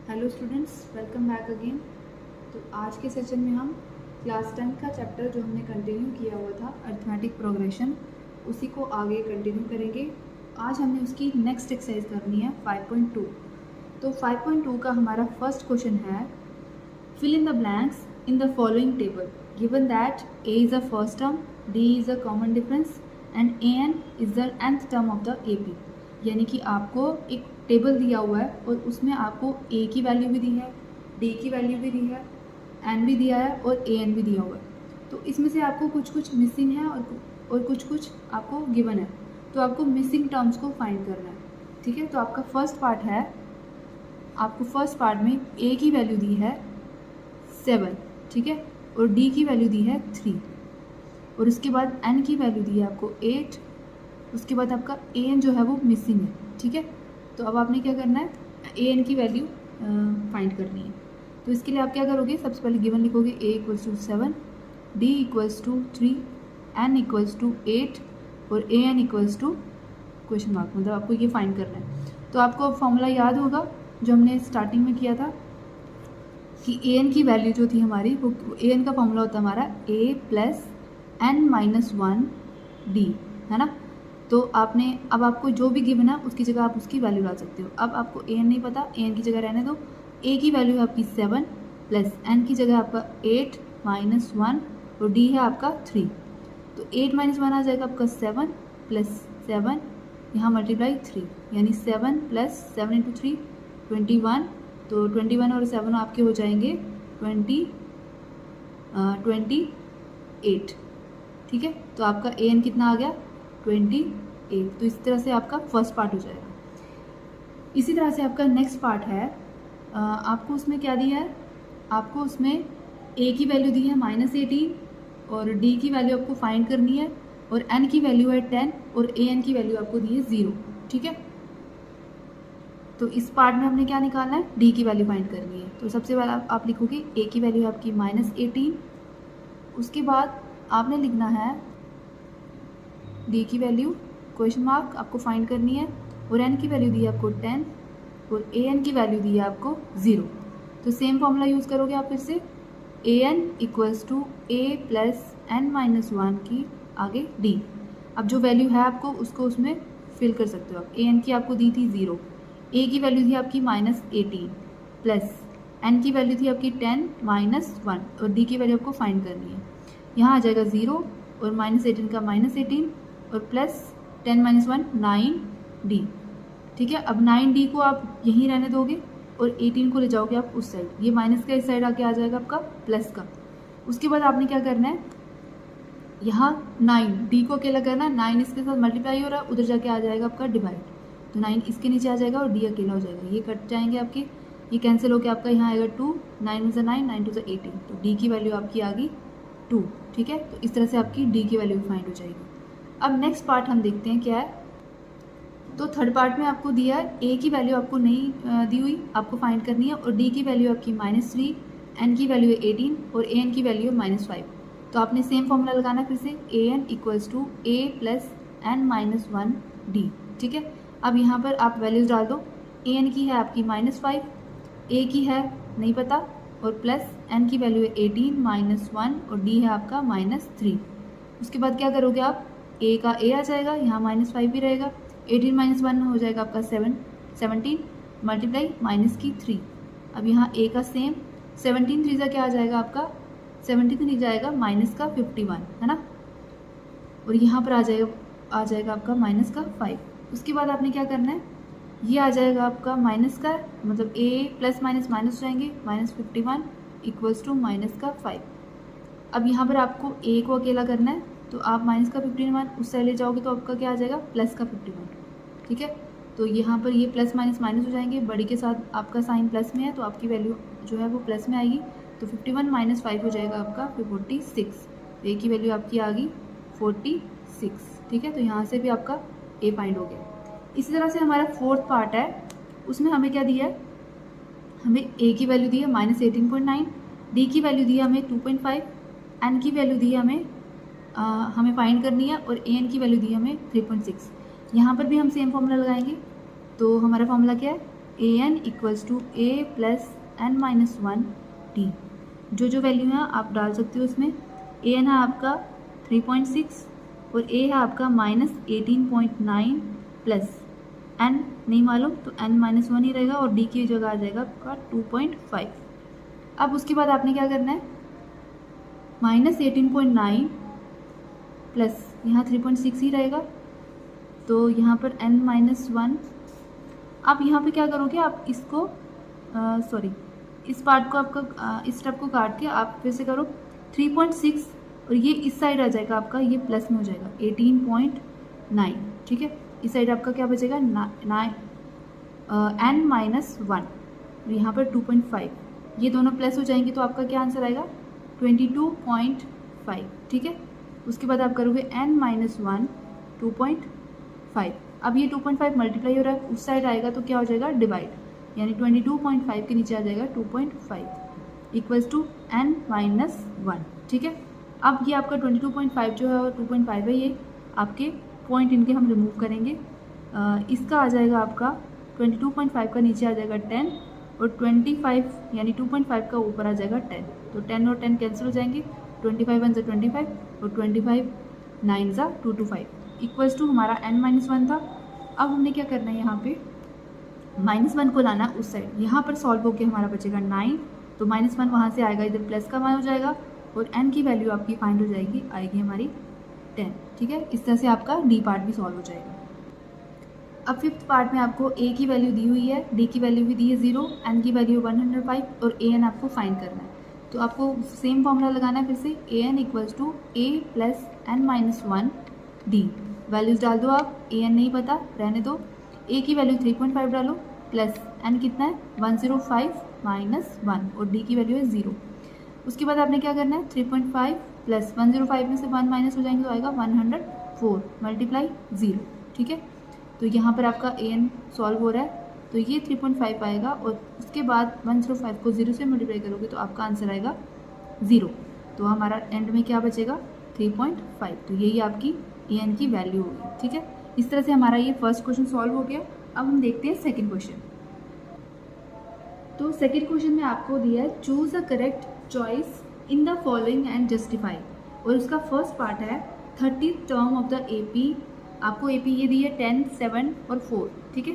Hello students, welcome back again. तो आज के सेशन में हम क्लास 10 का चैप्टर जो हमने कंटिन्यू किया हुआ था अरिथमेटिक प्रोग्रेशन, उसी को आगे कंटिन्यू करेंगे। आज हमने उसकी नेक्स्ट एक्सरसाइज करनी है 5.2। तो 5.2 का हमारा फर्स्ट क्वेश्चन है, fill in the blanks in the following table given that a is a first term, d is a common difference and an is the nth term of the ap। यानी कि आपको एक table दिया हुआ है और उसमें आपको a की वैल्यू भी दी है, d की वैल्यू भी दी है, n भी दिया है और an भी दिया हुआ है। तो इसमें से आपको कुछ कुछ मिसिंग है और कुछ कुछ आपको गिवन है। तो आपको मिसिंग टर्म्स को फाइंड करना है, ठीक है। तो आपका फर्स्ट पार्ट है, आपको फर्स्ट पार्ट में a की वैल्यू दी है 7, ठीक है, और d की वैल्यू दी है 3, और उसके बाद n की वैल्यू दी है आपको 8, उसके बाद आपका an जो है वो मिसिंग है, ठीक है। तो अब आपने क्या करना है, an की वैल्यू फाइंड करनी है। तो इसके लिए आप क्या करोगे, सबसे पहले गिवन लिखोगे a equals to 7, d equals to 3, n equals to 8 और an equals to question mark, मतलब आपको ये फाइंड करना है। तो आपको फॉर्मूला याद होगा जो हमने स्टार्टिंग में किया था कि an की वैल्यू जो थी हमारी, वो an का फॉर्मूला होता है हमारा a plus n minus 1 d, है ना। तो आपने, अब आपको जो भी गिवन है उसकी जगह आप उसकी वैल्यू डाल सकते हो। अब आपको an नहीं पता, an की जगह रहने दो। a की वैल्यू है आपकी 7 प्लस n की जगह आपका 8 माइनस 1 और d है आपका 3। तो 8 माइनस 1 आ जाएगा आपका 7 प्लस 7, यहाँ मल्टीप्लाई 3, यानी 7 प्लस 7 इंटू 3 21। तो 21 और 7 आपके हो जाएंगे 28, ठीक है। तो आपका an कितना आ गया 28। तो इस तरह से आपका फर्स्ट पार्ट हो जाएगा। इसी तरह से आपका नेक्स्ट पार्ट है, आपको उसमें क्या दिया है, आपको उसमें a की वैल्यू दी है -18 और d की वैल्यू आपको फाइंड करनी है और n की वैल्यू है 10 और an की वैल्यू आपको दी है 0, ठीक है। तो इस पार्ट में हमने क्या निकालना है, d की वैल्यू फाइंड करनी है। तो सबसे पहले आप लिखोगे a की वैल्यू आपकी -18, उसके बाद आपने लिखना है d की वैल्यू क्वेश्चन मार्क आपको फाइंड करनी है और n की वैल्यू दी है आपको 10 और an की वैल्यू दी है आपको 0। तो सेम फॉर्मूला यूज़ करोगे आप फिर से, an equals to a plus n minus 1 की आगे d। अब जो वैल्यू है आपको उसको उसमें फिल कर सकते हो आप। an की आपको दी थी 0, a की वैल्यू थी आपकी -18 प्लस n की वैल्यू थी आपकी 10 माइनस 1 और d की वैल्यू आपको फाइंड करनी है। यहाँ आ जाएगा 0 और -18 का -18 और प्लस 10 माइनस 1 9d, ठीक है। अब 9d को आप यहीं रहने दोगे और 18 को ले जाओगे आप उस साइड, ये माइनस का इस साइड आके आ जाएगा आपका प्लस का। उसके बाद आपने क्या करना है, यहाँ 9d को अकेला करना है, 9 इसके साथ मल्टीप्लाई हो रहा है, उधर जाके आ जाएगा आपका डिवाइड। तो 9 इसके नीचे आ जाएगा और d अकेला हो जाएगा, ये कट जाएंगे आपके, ये कैंसिल होकर आपका यहाँ आएगा 2, 9 में से 9, 9 टू 18। तो d की वैल्यू आपकी आ गई 2, ठीक है। तो इस तरह से आपकी d की वैल्यू फाइंड हो जाएगी। अब नेक्स्ट पार्ट हम देखते हैं क्या है। तो थर्ड पार्ट में आपको दिया है a की वैल्यू आपको नहीं दी हुई, आपको फाइंड करनी है और d की वैल्यू आपकी -3, n की वैल्यू है 18 और an की वैल्यू है -5। तो आपने सेम फॉर्मूला लगाना फिर से, an equals to a plus n minus 1 d, ठीक है। अब यहाँ पर आप वैल्यूज डाल दो, an की है आपकी -5, a की है नहीं पता और प्लस n की वैल्यू है 18 माइनस 1 और d है आपका -3। उसके बाद क्या करोगे आप, a का a आ जाएगा, यहाँ -5 भी रहेगा, 18 माइनस 1 हो जाएगा आपका 17 मल्टीप्लाई माइनस की 3। अब यहाँ a का सेम 17 3 का क्या आ जाएगा आपका, 17 जाएगा माइनस का 51, है ना। और यहाँ पर आ जाएगा आपका माइनस का 5। उसके बाद आपने क्या करना है, ये आ जाएगा आपका माइनस का, मतलब a प्लस माइनस माइनस हो जाएंगे, -51 इक्वल्स टू माइनस का 5। अब यहाँ पर आपको a को अकेला करना है, तो आप माइनस का 51 उस साइड ले जाओगे तो आपका क्या आ जाएगा, प्लस का 51, ठीक है। तो यहाँ पर ये प्लस माइनस माइनस हो जाएंगे, बड़ी के साथ आपका साइन प्लस में है तो आपकी वैल्यू जो है वो प्लस में आएगी। तो 51 माइनस 5 हो जाएगा आपका 46। तो a की वैल्यू आपकी आ गई 46, ठीक है। तो यहाँ से भी आपका a फाइंड हो गया। इसी तरह से हमारा फोर्थ पार्ट है, उसमें हमें क्या दिया है, हमें a की वैल्यू दी है -18.9, d की वैल्यू दी है हमें 2.5, n की वैल्यू दी है हमें फाइंड करनी है और an की वैल्यू दी है हमें 3.6। यहाँ पर भी हम सेम फॉर्मूला लगाएंगे। तो हमारा फॉर्मूला क्या है, a n equals to a plus n minus one d. जो वैल्यू है आप डाल सकते हो इसमें। ए एन है आपका 3.6 और ए है आपका -18.9 प्लस एन नहीं मालूम तो एन माइनस वन ही रहेगा और डी की जगह आ जाएगा आपका 2.5। अब उसके बाद आपने क्या करना है, -18.9 प्लस यहाँ 3.6 ही रहेगा तो यहाँ पर n माइनस वन। आप यहाँ पे क्या करोगे, आप इसको इस पार्ट को आपका इस स्टेप को काट के आप फिर से करो 3.6 और ये इस साइड आ जाएगा आपका, ये प्लस में हो जाएगा 18.9। ठीक है, इस साइड आपका क्या बचेगा n माइनस वन और यहाँ पर 2.5, ये दोनों प्लस हो जाएंगे तो आपका क्या आंसर आएगा 22.5। ठीक है, उसके बाद आप करोगे n माइनस वन 2.5। अब ये 2.5 मल्टीप्लाई हो रहा है, उस साइड आएगा तो क्या हो जाएगा डिवाइड, यानी 22.5 के नीचे आ जाएगा 2.5 equals to n minus one. ठीक है, अब ये आपका 22.5 जो है और 2.5 है, ये आपके पॉइंट इनके हम रिमूव करेंगे। इसका आ जाएगा आपका 22.5 का नीचे आ जाएगा 10 और 25 यानी 2.5 का ऊपर आ जाएगा 10, तो 10 और 10 कैंसिल हो जाएंगे, 25 1 = 25 और 25 9 = 225 इक्वल्स टू हमारा n माइनस वन था। अब हमने क्या करना है, यहाँ पे -1 को लाना उस साइड, यहाँ पर सॉल्व होकर हमारा बचेगा 9, तो -1 वहाँ से आएगा, इधर प्लस का मान हो जाएगा और n की वैल्यू आपकी फाइंड हो जाएगी, आएगी हमारी 10। ठीक है, इस तरह से आपका डी पार्ट भी सॉल्व हो जाएगा। अब फिफ्थ पार्ट में आपको a की वैल्यू दी हुई है, d की वैल्यू भी दी है 0, n की वैल्यू 105 और a n आपको फाइंड करना है। तो आपको सेम फॉर्मूला लगाना है फिर से, a n equals to a plus n minus one D. Values डाल दो आप, a n नहीं पता रहने दो, a की वैल्यू 3.5 डालो प्लस n कितना है 105 माइनस वन और d की वैल्यू है 0। उसके बाद आपने क्या करना है 3.5 प्लस 105 में से 1 माइनस हो जाएंगे तो आएगा 104 मल्टीप्लाई 0। ठीक है, तो यहाँ पर आपका ए एन सॉल्व हो रहा है, तो ये 3.5 आएगा और उसके बाद 105 को 0 से मल्टीप्लाई करोगे तो आपका आंसर आएगा 0। तो हमारा एंड में क्या बचेगा 3.5, तो यही आपकी ए एन की वैल्यू होगी। ठीक है, इस तरह से हमारा ये फर्स्ट क्वेश्चन सॉल्व हो गया। अब हम देखते हैं सेकेंड क्वेश्चन। तो सेकेंड क्वेश्चन में आपको दिया है choose a correct choice in the following and justify, और उसका फर्स्ट पार्ट है 30th term of the AP. आपको एपी ये दी है 10, 7 और 4। ठीक है,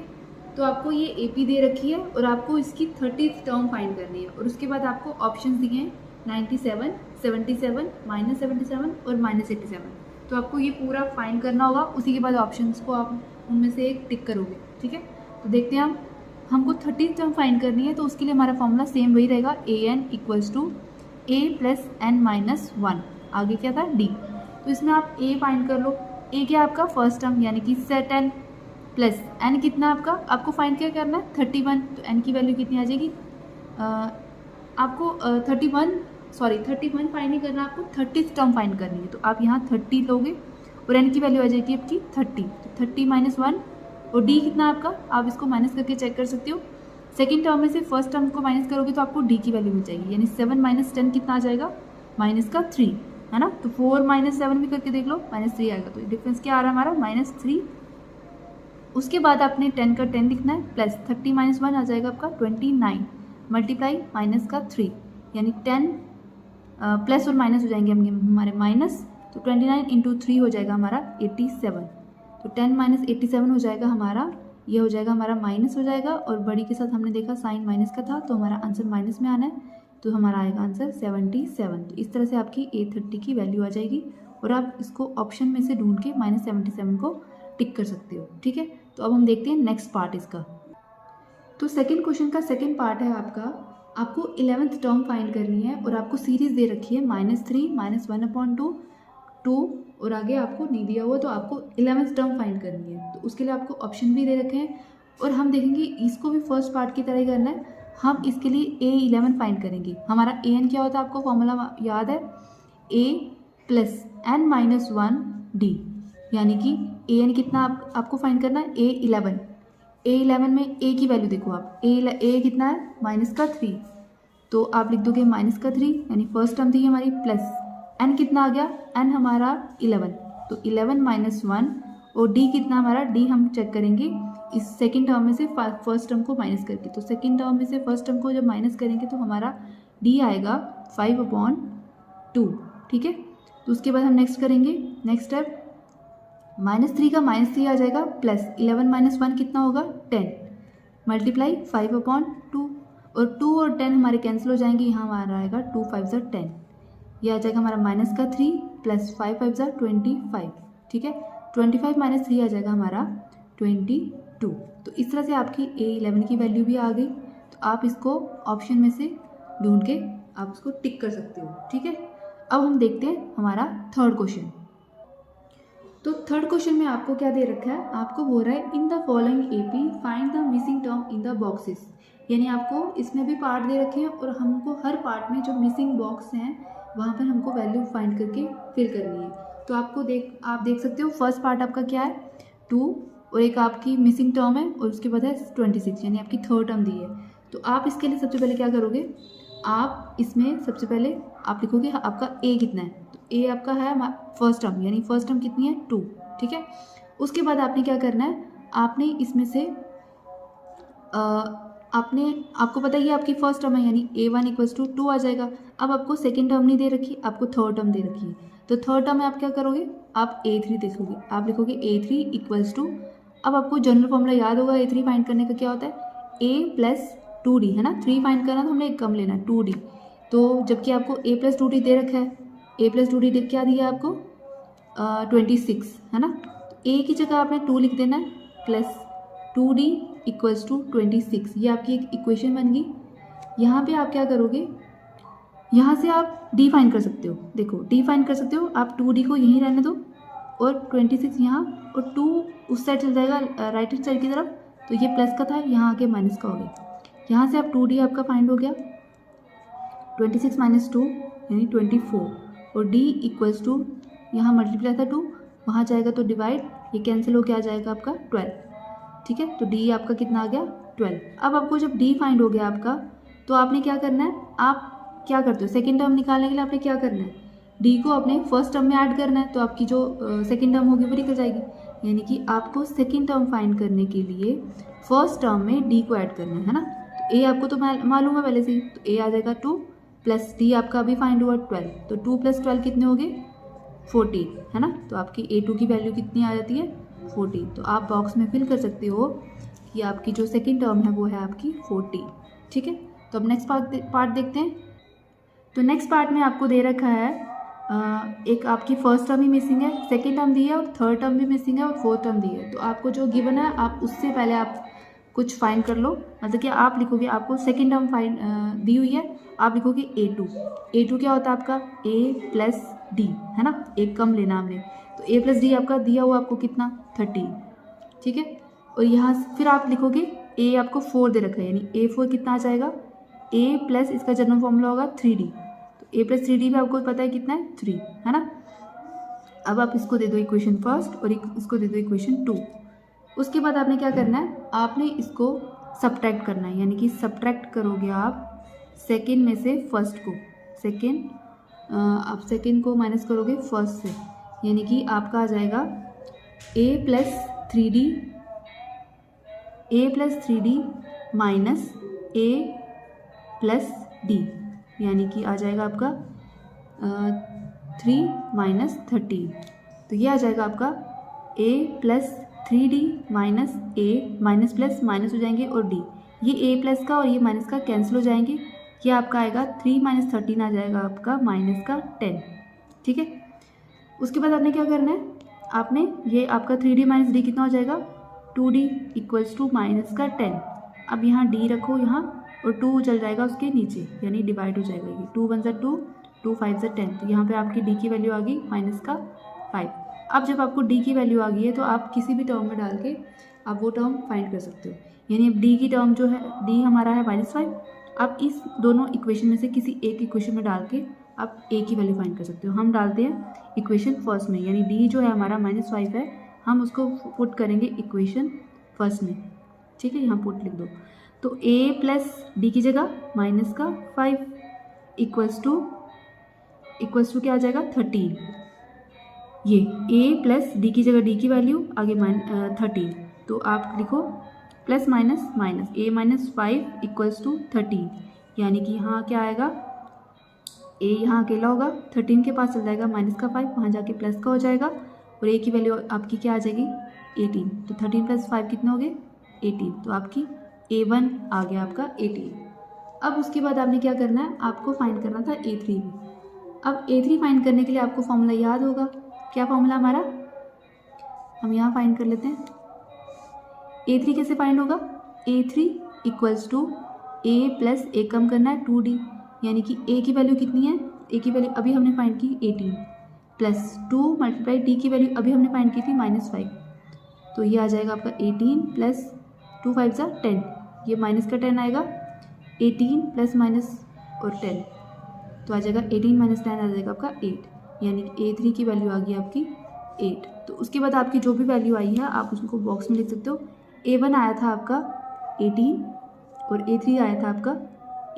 तो आपको ये एपी दे रखी है और आपको इसकी 30th टर्म फाइंड करनी है और उसके बाद आपको ऑप्शंस दिए हैं 97, 77, -77 और -87। तो आपको ये पूरा फाइंड करना होगा, उसी के बाद ऑप्शंस को आप उनमें से एक टिक करोगे। ठीक है, तो देखते हैं हमको 30th टर्म फाइंड करनी है, तो उसके लिए हमारा फॉर्मूला सेम वही रहेगा, a n equals to a plus n minus one. आगे क्या था d, तो इसमें आप a फाइंड कर लो। a क्या आपका फर्स्ट टर्म यानी कि सेट n प्लस n कितना आपका, आपको फाइंड क्या करना है 31, तो n की वैल्यू कितनी आ जाएगी, आपको 31 फाइंड नहीं करना, आपको 30th टर्म फाइंड करनी है। तो आप यहाँ 30 लोगे और n की वैल्यू आ जाएगी आपकी 30, तो 30 माइनस वन और d कितना आपका, आप इसको माइनस करके चेक कर सकते हो। सेकेंड टर्म में से फर्स्ट टर्म को माइनस करोगे तो आपको d की वैल्यू मिल जाएगी, यानी 7 माइनस 10 कितना आ जाएगा -3, है ना। तो 4 माइनस 7 भी करके देख लो, -3 आएगा, तो डिफरेंस क्या आ रहा है हमारा -3। उसके बाद आपने 10 का 10 लिखना है प्लस 30 माइनस 1 आ जाएगा आपका 29 मल्टीप्लाई माइनस का 3, यानी 10 प्लस और माइनस हो जाएंगे हमारे माइनस, तो 29 इंटू 3 हो जाएगा हमारा 87, तो 10 माइनस 87 हो जाएगा हमारा, ये हो जाएगा हमारा माइनस हो जाएगा और बड़ी के साथ हमने देखा साइन माइनस का था तो हमारा आंसर माइनस में आना है, तो हमारा आएगा आंसर 77। तो इस तरह से आपकी A30 की वैल्यू आ जाएगी और आप इसको ऑप्शन में से ढूंढ के -77 को टिक कर सकते हो। ठीक है, तो अब हम देखते हैं नेक्स्ट पार्ट इसका। तो सेकेंड क्वेश्चन का सेकेंड पार्ट है आपको 11th टर्म फाइंड करनी है और आपको सीरीज दे रखी है -3 -1/2 2 और आगे आपको नहीं दिया हुआ, तो आपको 11th टर्म फाइंड करनी है। तो उसके लिए आपको ऑप्शन भी दे रखे हैं और हम देखेंगे इसको भी फर्स्ट पार्ट की तरह ही करना है। हम इसके लिए A11 फाइंड करेंगे। हमारा ए एन क्या होता है, आपको फॉर्मूला याद है, a plus n minus one D, यानी कि ए एन कितना आपको फाइंड करना है A11 में a की वैल्यू देखो आप, a कितना है -3, तो आप लिख दोगे -3, यानी फर्स्ट टर्म थी हमारी, प्लस n कितना आ गया, n हमारा 11, तो 11 माइनस वन और d कितना हमारा, d हम चेक करेंगे इस सेकेंड टर्म में से फर्स्ट टर्म को माइनस करके, तो सेकेंड टर्म में से फर्स्ट टर्म को जब माइनस करेंगे तो हमारा डी आएगा 5/2, ठीक है। तो उसके बाद हम नेक्स्ट करेंगे, नेक्स्ट स्टेप -3 का -3 आ जाएगा, प्लस 11 - 1 कितना होगा 10, मल्टीप्लाई 5/2, और 2 और 10 हमारे कैंसिल हो जाएंगे, यहाँ हमारा आएगा 2 5 ज़ा 10, ये आ जाएगा हमारा -3 प्लस 5 5 ज़ा 25, ठीक है। 25 - 3 आ जाएगा हमारा 22। तो इस तरह से आपकी A11 की वैल्यू भी आ गई। तो आप इसको ऑप्शन में से ढूंढ के आप इसको टिक कर सकते हो, ठीक है। अब हम देखते हैं हमारा थर्ड क्वेश्चन। तो थर्ड क्वेश्चन में आपको क्या दे रखा है, आपको बोल रहा है इन the following AP find the missing term in the boxes, यानी आपको इसमें भी पार्ट दे रखे हैं और हमको हर पार्ट में जो मिसिंग बॉक्स हैं वहाँ पर हमको वैल्यू फाइंड करके फिल करनी है। तो आपको आप देख सकते हो फर्स्ट पार्ट आपका क्या है 2, और एक आपकी मिसिंग टर्म है और उसके बाद है 26, यानी आपकी थर्ड टर्म दी है। तो आप इसके लिए सबसे पहले क्या करोगे, आप इसमें सबसे पहले आप लिखोगे आपका A कितना है, तो A आपका है फर्स्ट टर्म, यानी फर्स्ट टर्म कितनी है 2, ठीक है। उसके बाद आपने क्या करना है, आपने इसमें से आपको पता ही है आपकी फर्स्ट टर्म है, यानी A1 = 2 आ जाएगा। अब आपको सेकेंड टर्म नहीं दे रखी, आपको थर्ड टर्म दे रखी है। तो थर्ड टर्म में आप क्या करोगे, आप A3 देखोगे, आप लिखोगे A3 = अब आपको जनरल फॉर्मूला याद होगा A3 फाइंड करने का क्या होता है, A + 2D, है ना। 3 फाइंड करना तो हमने एक कम लेना 2D, तो जबकि आपको A + 2D दे रखा है, A + 2D क्या दिया आपको 26, है ना। A की जगह आपने 2 लिख देना है, प्लस 2D = 26, ये आपकी एक इक्वेशन बन गई। यहाँ पे आप क्या करोगे, यहाँ से आप D फाइंड कर सकते हो, देखो D फाइंड कर सकते हो, आप 2D को यहीं रहने दो और 26 यहाँ, और 2 उस साइड चल जाएगा राइट हैंड साइड की तरफ, तो ये प्लस का था, यहाँ आके माइनस का हो गया। यहाँ से आप 2D आपका फाइंड हो गया, 26 - 2 यानी 24, और D = यहाँ मल्टीप्लाई था 2, वहाँ जाएगा तो डिवाइड, ये कैंसिल होके आ जाएगा आपका 12, ठीक है। तो D आपका कितना आ गया 12। अब आपको जब D फाइंड हो गया आपका, तो आपने क्या करना है, आप क्या करते हो सेकेंड टर्म निकालने के लिए आपने क्या करना है, D को अपने फर्स्ट टर्म में ऐड करना है, तो आपकी जो सेकेंड टर्म होगी वो निकल जाएगी। यानी कि आपको सेकेंड टर्म फाइंड करने के लिए फर्स्ट टर्म में D को ऐड करना है ना। तो A आपको तो मालूम है पहले से ही, तो A आ जाएगा 2 प्लस D आपका अभी फाइंड हुआ 12, तो 2 + 12 कितने हो गए 14, है ना। तो आपकी A2 की वैल्यू कितनी आ जाती है 14। तो आप बॉक्स में फिल कर सकते हो कि आपकी जो सेकेंड टर्म है वो है आपकी 14, ठीक है। तो अब नेक्स्ट पार्ट देखते हैं। तो नेक्स्ट पार्ट में आपको दे रखा है एक आपकी फर्स्ट टर्म ही मिसिंग है, सेकेंड टर्म दी है, और थर्ड टर्म भी मिसिंग है, और फोर्थ टर्म दी है। तो आपको जो गिवन है आप उससे पहले आप कुछ फाइंड कर लो, मतलब कि आप लिखोगे, आपको सेकेंड टर्म दी हुई है, आप लिखोगे A2 क्या होता है आपका A + D, है ना, एक कम लेना हमने, तो A + D आपका दिया हुआ आपको कितना 13, ठीक है। और यहाँ फिर आप लिखोगे A आपको 4 दे रखा है, यानी A4 कितना आ जाएगा, A प्लस इसका जनरल फॉर्मूला होगा 3D, तो A + 3D भी आपको पता है कितना है 3, है ना। अब आप इसको दे दो इक्वेशन फर्स्ट और इसको दे दो इक्वेशन 2। उसके बाद आपने क्या करना है, आपने इसको सब्ट्रैक्ट करना है, यानी कि सब्ट्रैक्ट करोगे आप सेकेंड में से फर्स्ट को, आप सेकेंड को माइनस करोगे फर्स्ट से, यानी कि आपका आ जाएगा A + 3D minus A + D, यानी कि आ जाएगा आपका 3 - 13। तो ये आ जाएगा आपका A + 3D minus A, minus plus minus हो जाएंगे, और D, ये A प्लस का और ये माइनस का कैंसिल हो जाएंगे, ये आपका आएगा 3 - 13 आ जाएगा आपका -10, ठीक है। उसके बाद आपने क्या करना है, आपने ये आपका 3D - D कितना हो जाएगा 2D = -10। अब यहाँ D रखो यहाँ, और 2 चल जाएगा उसके नीचे, यानी डिवाइड हो जाएगा, ये 2 × 1 = 2, 2 × 5 = 10। तो यहाँ पे आपकी D की वैल्यू आ गई -5। अब जब आपको D की वैल्यू आ गई है तो आप किसी भी टर्म में डाल के आप वो टर्म फाइंड कर सकते हो, यानी अब D की टर्म जो है, D हमारा है -5, आप इस दोनों इक्वेशन में से किसी एक इक्वेशन में डाल के आप A की वैल्यू फाइंड कर सकते हो। हम डालते हैं इक्वेशन फर्स्ट में, यानी D जो है हमारा -5 है, हम उसको पुट करेंगे इक्वेशन फर्स्ट में, ठीक है, यहाँ पुट लिख दो। तो A + D की जगह -5 इक्वल्स टू क्या आ जाएगा 13। ये A + D की जगह D की वैल्यू आगे 13, तो आप लिखो plus minus minus, a minus 5 equals to 13, यानी कि यहाँ क्या आएगा, a यहाँ अकेला होगा, 13 के पास चल जाएगा माइनस का 5, वहाँ जाके प्लस का हो जाएगा, और a की वैल्यू आपकी क्या आ जाएगी 18, तो 13 प्लस 5 कितने हो गए 18, तो आपकी a1 आ गया आपका 18। अब उसके बाद आपने क्या करना है, आपको फाइंड करना था a3 भी। अब a3 फाइंड करने के लिए आपको फॉर्मूला याद होगा, क्या फॉर्मूला हमारा, हम यहाँ फाइंड कर लेते हैं। a3 कैसे फाइंड होगा, a3 equals to a plus a कम करना है 2d, यानी कि a की वैल्यू कितनी है, a की वैल्यू अभी हमने फाइंड की 18 प्लस 2 मल्टीप्लाई d की वैल्यू अभी हमने फाइंड की थी -5, तो ये आ जाएगा आपका 18 प्लस 2 5 सा 10, ये माइनस का 10 आएगा, 18 प्लस माइनस और 10, तो आ जाएगा 18 माइनस 10 आ जाएगा आपका 8, यानी कि a3 की वैल्यू आ गई आपकी 8। तो उसके बाद आपकी जो भी वैल्यू आई है आप उसको बॉक्स में लिख सकते हो। a1 आया था आपका 18 और a3 आया था आपका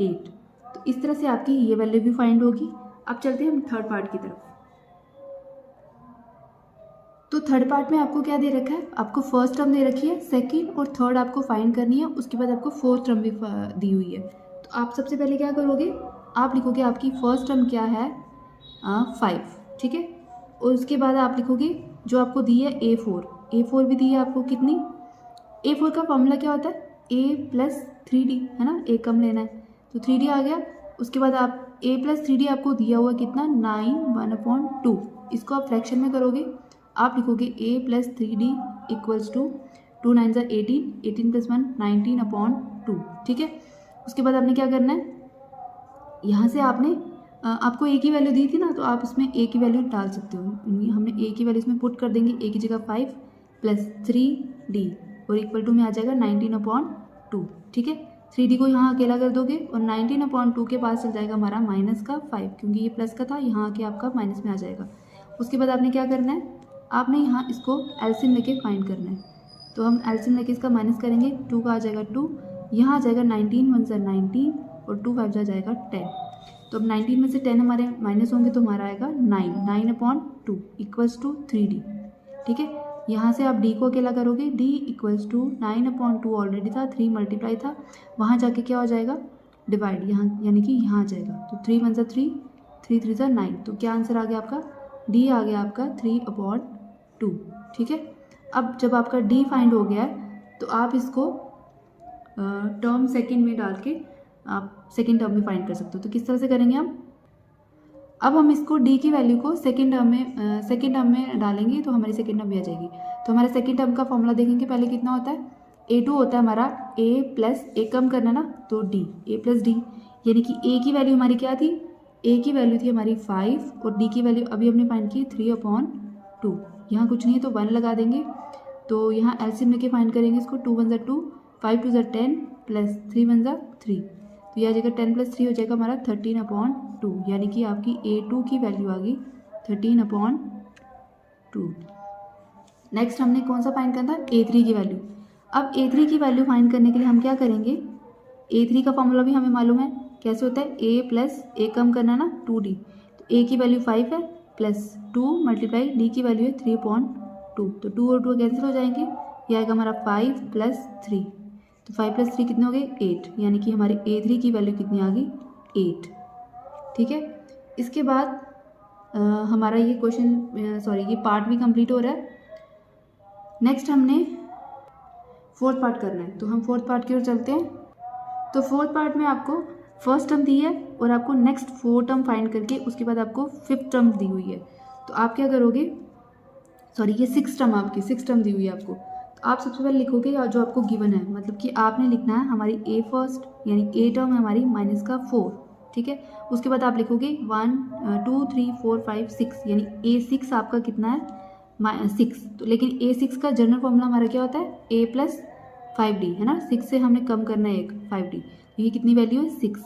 8, तो इस तरह से आपकी ये वैल्यू भी फाइंड होगी। अब चलते हैं हम थर्ड पार्ट की तरफ। तो थर्ड पार्ट में आपको क्या दे रखा है, आपको फर्स्ट टर्म दे रखी है, सेकंड और थर्ड आपको फाइंड करनी है, उसके बाद आपको फोर्थ टर्म भी दी हुई है। तो आप सबसे पहले क्या करोगे, आप लिखोगे आपकी फर्स्ट टर्म क्या है 5, ठीक है, और उसके बाद आप लिखोगे जो आपको दी है a4 भी दी है आपको कितनी, a4 का फॉर्मूला क्या होता है a प्लस 3d, है ना, a कम लेना है तो 3d आ गया। उसके बाद आप a प्लस 3d आपको दिया हुआ कितना 9 1/2, इसको आप फ्रैक्शन में करोगे, आप लिखोगे a plus 3d equals to 2 9 18, 18 plus 1 19/2, ठीक है। उसके बाद आपने क्या करना है, यहाँ से आपने आपको a की वैल्यू दी थी ना, तो आप इसमें a की वैल्यू डाल सकते हो, हमने a की वैल्यू इसमें पुट कर देंगे, a की जगह 5 प्लस 3d और इक्वल टू में आ जाएगा 19/2, ठीक है। 3d को यहाँ अकेला कर दोगे और 19/2 के पास चल जाएगा हमारा माइनस का 5, क्योंकि ये प्लस का था, यहाँ आके आपका माइनस में आ जाएगा। उसके बाद आपने क्या करना है, आपने यहाँ इसको एलसीएम लेके फाइंड करना है, तो हम एलसीएम लेके इसका माइनस करेंगे, 2 का आ जाएगा 2, यहाँ आ जाएगा 19 1 19 और 2 5 आ जाएगा 10, तो अब 19 में से 10 हमारे माइनस होंगे तो हमारा आएगा 9/2 इक्वल्स टू 3d, ठीक है। यहाँ से आप d को अकेला करोगे, d इक्वल्स टू 9/2 ऑलरेडी था, 3 मल्टीप्लाई था, वहाँ जाके क्या हो जाएगा डिवाइड, यहाँ यानी कि यहाँ आ जाएगा, तो 3 1 3 3 3 9, तो क्या आंसर आ गया आपका, d आ गया आपका 3/2, ठीक है। अब जब आपका d फाइंड हो गया है तो आप इसको टर्म सेकंड में डाल के आप सेकंड टर्म में फाइंड कर सकते हो। तो किस तरह से करेंगे हम, अब हम इसको d की वैल्यू को सेकंड टर्म में डालेंगे तो हमारी सेकंड टर्म भी आ जाएगी। तो हमारे सेकंड टर्म का फॉर्मूला देखेंगे, पहले कितना होता है, a2 होता है हमारा, a प्लस a कम करना ना, तो d, a प्लस d, यानी कि a की वैल्यू हमारी क्या थी, a की वैल्यू थी हमारी 5 और d की वैल्यू अभी हमने फाइंड की 3/2, यहाँ कुछ नहीं है तो 1 लगा देंगे, तो यहाँ एलसीएम लेके फाइंड करेंगे इसको, 2 1 2 5 2 10 प्लस 3 1 3, तो यह आ जाएगा 10 प्लस 3 हो जाएगा हमारा 13/2, यानी कि आपकी a2 की वैल्यू आ गई 13/2। नेक्स्ट हमने कौन सा फाइंड करना था, a3 की वैल्यू। अब a3 की वैल्यू फाइंड करने के लिए हम क्या करेंगे, a3 का फॉर्मूला भी हमें मालूम है, कैसे होता है, a प्लस a कम करना ना 2d, तो a की वैल्यू 5 है प्लस 2 मल्टीप्लाई d की वैल्यू है 3/2, तो 2 और 2 कैंसिल हो जाएंगे, यह आएगा हमारा 5 प्लस 3, तो 5 प्लस 3 कितने हो गए 8, यानी कि हमारी a3 की वैल्यू कितनी आ गई 8, ठीक है। इसके बाद हमारा ये ये पार्ट भी कंप्लीट हो रहा है। नेक्स्ट हमने फोर्थ पार्ट करना है, तो हम फोर्थ पार्ट की ओर चलते हैं। तो फोर्थ पार्ट में आपको फर्स्ट टर्म दी है और आपको नेक्स्ट 4 टर्म फाइंड करके उसके बाद आपको 5th टर्म दी हुई है, तो आप क्या करोगे, ये 6th टर्म दी हुई है आपको, तो आप सबसे पहले लिखोगे जो आपको गिवन है, मतलब कि आपने लिखना है हमारी a फर्स्ट, यानी a टर्म है हमारी -4, ठीक है। उसके बाद आप लिखोगे 1 2 3 4 5 6, यानी a6 आपका कितना है 6, तो लेकिन a6 का जनरल फॉर्मूला हमारा क्या होता है, a प्लस 5d, है ना, 6 से हमने कम करना है 5d, ये कितनी वैल्यू है 6,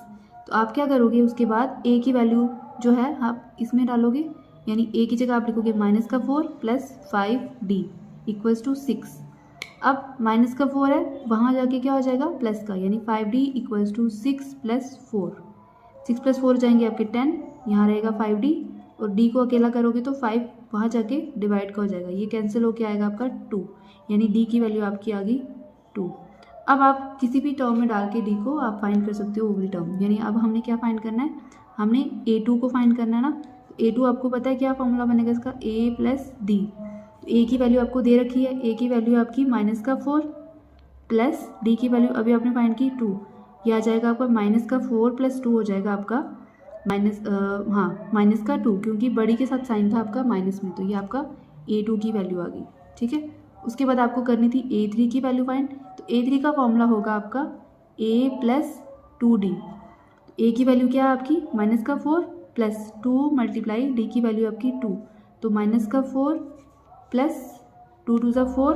तो आप क्या करोगे, उसके बाद a की वैल्यू जो है आप इसमें डालोगे, यानी a की जगह आप लिखोगे -4 प्लस 5d इक्वल्स टू 6। अब -4 है, वहाँ जाके क्या हो जाएगा प्लस का, यानी 5d equals to 6 plus 4, 6 plus 4 जाएंगे आपके 10, यहाँ रहेगा 5d और d को अकेला करोगे तो 5 वहाँ जाके डिवाइड का हो जाएगा, ये कैंसिल होके आएगा आपका 2, यानी डी की वैल्यू आपकी आ गई 2। अब आप किसी भी टर्म में डाल के डी को आप फाइंड कर सकते हो ओवरी टर्म, यानी अब हमने क्या फाइंड करना है, हमने a2 को फाइंड करना है ना। a2 आपको पता है क्या फॉर्मूला बनेगा इसका, a प्लस डी। तो a की वैल्यू आपको दे रखी है, a की वैल्यू आपकी -4 प्लस डी की वैल्यू अभी आपने फाइंड की 2, ये आ जाएगा आपका -4 + 2 हो जाएगा आपका -2, क्योंकि बड़ी के साथ साइन था आपका माइनस में, तो ये आपका a2 की वैल्यू आ गई। ठीक है, उसके बाद आपको करनी थी a3 की वैल्यू फाइंड। तो a3 का फॉर्मूला होगा आपका a + 2d। a की वैल्यू क्या है आपकी -4 + 2 × d की वैल्यू आपकी 2, तो -4 + 2 × 4,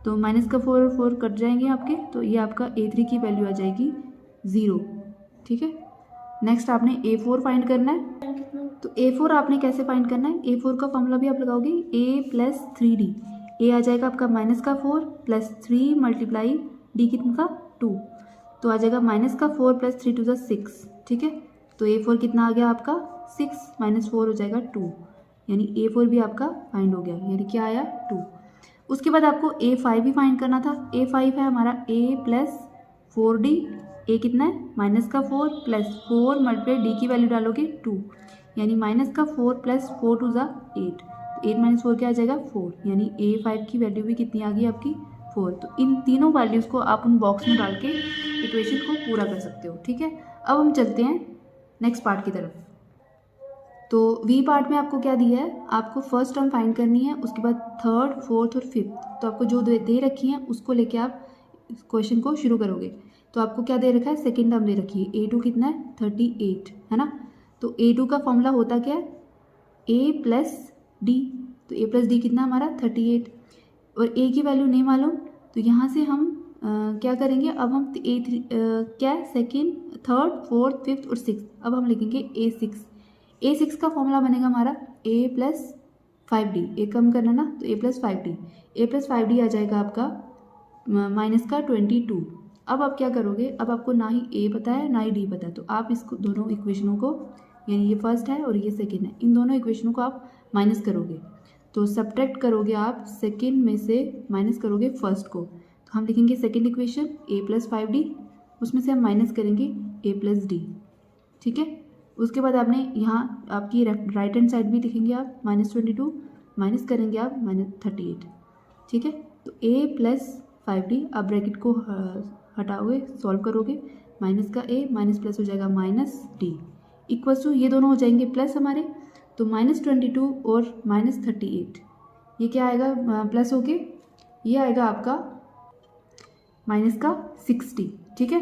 तो -4 और 4 कट जाएंगे आपके, तो ये आपका a3 की वैल्यू आ जाएगी 0। ठीक है, नेक्स्ट आपने a4 फाइंड करना है। तो a4 आपने कैसे फाइंड करना है, a4 का फॉर्मूला भी आप लगाओगे a + 3d। a आ जाएगा आपका -4 + 3 × d कितना था 2, तो आ जाएगा -4 + 3 × 6। ठीक है, तो a4 कितना आ गया आपका 6 - 4 हो जाएगा 2, यानी a4 भी आपका फाइंड हो गया, यानी क्या आया 2। उसके बाद आपको a5 भी फाइंड करना था। a5 है हमारा a + 4d। a कितना है -4 + 4 × d की वैल्यू डालोगे 2, यानी -4 + 4 × 8, 8 - 4 क्या आ जाएगा 4, यानी a5 की वैल्यू भी कितनी आ गई आपकी 4। तो इन तीनों वैल्यूज़ को आप उन बॉक्स में डाल के इक्वेशन को पूरा कर सकते हो। ठीक है, अब हम चलते हैं नेक्स्ट पार्ट की तरफ। तो वी पार्ट में आपको क्या दिया है, आपको फर्स्ट टर्म फाइंड करनी है, उसके बाद थर्ड, फोर्थ और फिफ्थ। तो आपको जो दे रखी है उसको लेके आप क्वेश्चन को शुरू करोगे। तो आपको क्या दे रखा है, सेकेंड टर्म दे रखी है, a2 कितना है 38 है ना। तो a2 का फॉर्मूला होता क्या है, a + d। तो a + d कितना हमारा 38, और a की वैल्यू नहीं मालूम, तो यहाँ से हम क्या करेंगे, अब हम a3 क्या है, सेकेंड, थर्ड, फोर्थ, फिफ्थ और सिक्स, अब हम लिखेंगे a6। a6 का फॉर्मूला बनेगा हमारा a + 5d, एक कम करना ना, तो a + 5d, a + 5d आ जाएगा आपका -22। अब आप क्या करोगे, अब आपको ना ही a पता है ना ही d पता है, तो आप इसको दोनों इक्वेशनों को, यानी ये फर्स्ट है और ये सेकेंड है, इन दोनों इक्वेशनों को आप माइनस करोगे। तो सब्ट्रैक्ट करोगे आप सेकेंड में से, माइनस करोगे फर्स्ट को, तो हम लिखेंगे सेकेंड इक्वेशन a + 5d, उसमें से हम माइनस करेंगे a + d। ठीक है, उसके बाद आपने यहाँ आपकी राइट हैंड साइड भी लिखेंगे आप -22, माइनस करेंगे आप -38। ठीक है, तो a + 5d, आप ब्रैकेट को हटाओगे, सॉल्व करोगे, माइनस का a माइनस प्लस हो जाएगा -d, इक्वल्स टू ये दोनों हो जाएंगे प्लस हमारे, तो -22 और -38, ये क्या आएगा प्लस होके, ये आएगा आपका -60। ठीक है,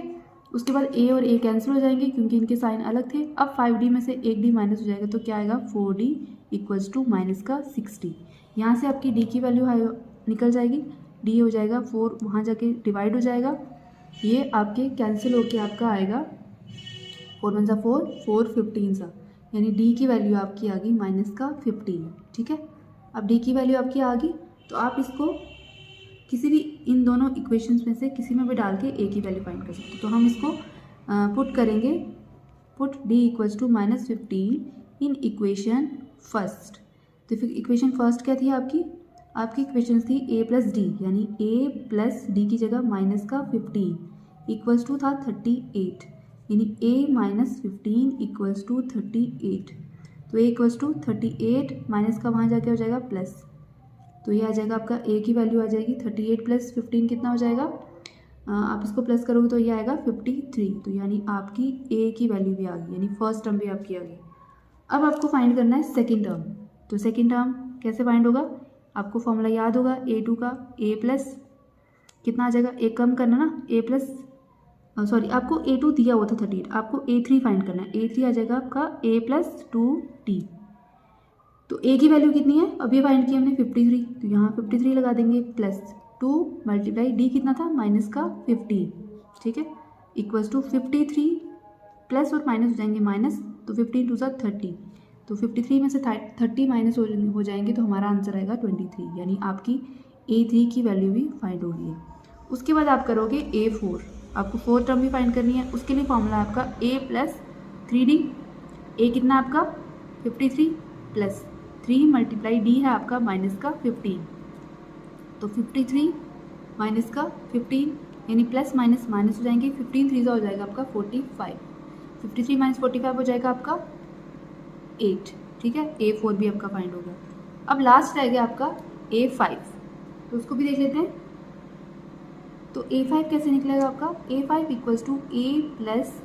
उसके बाद a और a कैंसिल हो जाएंगे क्योंकि इनके साइन अलग थे। अब 5d में से एक d माइनस हो जाएगा, तो क्या आएगा 4d इक्वल्स टू -60। यहाँ से आपकी d की वैल्यू निकल जाएगी, d हो जाएगा 4, वहाँ जाके डिवाइड हो जाएगा, ये आपके कैंसिल होके आपका आएगा 4 × 4, 4 15 यानी d की वैल्यू आपकी आ गई -15। ठीक है, अब d की वैल्यू आपकी आ गई, तो आप इसको किसी भी इन दोनों इक्वेशंस में से किसी में भी डाल के a की वैल्यू फाइंड कर सकते हो। तो हम इसको पुट करेंगे, put d equals to -15 in equation first. तो फिर इक्वेशन फर्स्ट क्या थी आपकी इक्वेशन थी a + d, यानी a + d की जगह -15 इक्वल्स टू था 38, यानी a - 15 इक्वल्स टू 38। तो a इक्वल्स टू 38 माइनस का वहाँ जाके हो जाएगा प्लस, तो ये आ जाएगा आपका a की वैल्यू आ जाएगी 38 + 15 कितना हो जाएगा, आप इसको प्लस करोगे तो ये आएगा 53। तो यानी आपकी a की वैल्यू भी आ गई, यानी फर्स्ट टर्म भी आपकी आ गई। अब आपको फाइंड करना है सेकेंड टर्म। तो सेकेंड टर्म कैसे फाइंड होगा, आपको फॉर्मूला याद होगा a2 का, a प्लस कितना आ जाएगा, एक कम करना ना, a प्लस सॉरी आपको a2 दिया हुआ था 38, आपको a3 फाइंड करना है, a3 आ जाएगा आपका a + 2d। तो a की वैल्यू कितनी है, अभी फाइंड की हमने 53, तो यहाँ 53 लगा देंगे, प्लस 2 × d कितना था -15। ठीक है, इक्वल्स टू 53 प्लस और माइनस हो जाएंगे माइनस, तो 15 × 2 = 30, तो 53 में से 30 माइनस हो जाएंगे, तो हमारा आंसर आएगा 23, यानी आपकी a3 की वैल्यू भी फाइंड हो गई है। उसके बाद आप करोगे a4, आपको फोर्थ टर्म भी फाइंड करनी है, उसके लिए फॉर्मूला आपका a + 3d। a कितना आपका 53 प्लस 3 मल्टीप्लाई डी है आपका माइनस का 15, तो 53 माइनस का 15 यानी प्लस माइनस माइनस हो जाएंगे, 15 3 हो जाएगा आपका 45, 53 माइनस 45 हो जाएगा आपका 8, ठीक है। A4 भी आपका फाइंड हो गया। अब लास्ट रह गया आपका A5, तो उसको भी देख लेते हैं। तो A5 कैसे निकलेगा आपका, A5 equals to A plus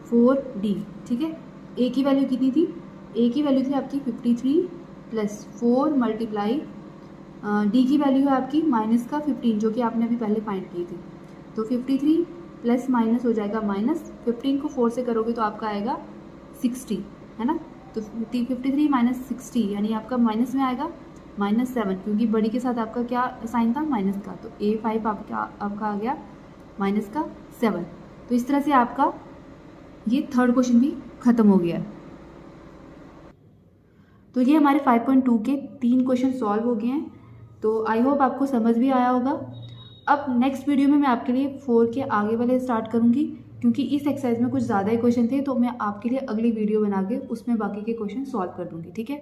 4D, ठीक है। A की वैल्यू कितनी थी, A की वैल्यू थी आपकी 53 प्लस 4 मल्टीप्लाई D की वैल्यू है आपकी माइनस का 15 जो कि आपने अभी पहले फाइंड की थी। तो 53 प्लस माइनस हो जाएगा माइनस, 15 को 4 से करोगे तो आपका आएगा 60, है ना। तो 53 माइनस 60 यानी आपका माइनस में आएगा -7, क्योंकि बड़ी के साथ आपका क्या साइन था, माइनस का। तो A5 आपका आ गया माइनस का 7। तो इस तरह से आपका ये थर्ड क्वेश्चन भी खत्म हो गया। तो ये हमारे 5.2 के 3 क्वेश्चन सॉल्व हो गए हैं। तो आई होप आपको समझ भी आया होगा। अब नेक्स्ट वीडियो में मैं आपके लिए 4 के आगे वाले स्टार्ट करूँगी, क्योंकि इस एक्सरसाइज में कुछ ज़्यादा ही क्वेश्चन थे, तो मैं आपके लिए अगली वीडियो बना के उसमें बाकी के क्वेश्चन सॉल्व कर दूँगी, ठीक है।